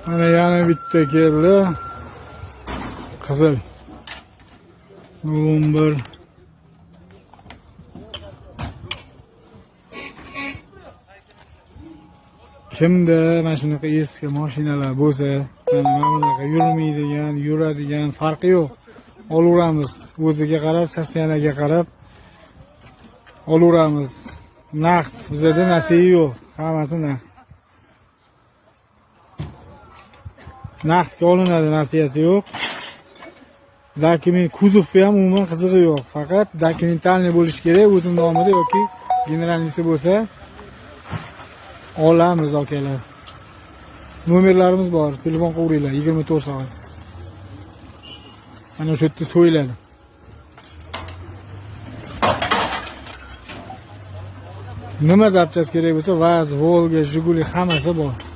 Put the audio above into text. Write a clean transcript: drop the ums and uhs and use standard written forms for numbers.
Mana yana bitta keldi. Qizil. November. Kimda mana shunaqa eski mashinalar bo'lsa, mana bunaqa yurmaydigan, yuradigan farqi yo'q. Olaveramiz. O'ziga qarab, sostoyanaga qarab olaveramiz. Naqd, bizda nasiya yo'q, hammasi naqd. Naqdga olinadi, nasiyasi yo'q. Dokument, kuzovga ham umuman qizig'i yo'q. Faqat dokumentalniy bo'lishi kerak, o'zim nomida yoki generalnisi bo'lsa olamiz akalar. Nomerlarimiz bor, telefon qilaveringlar 24 soat. Mana o'sha yerda so'yiladi. Nima zapchast kerak bo'lsa, Vaz, Volga, Jiguli hammasi bor.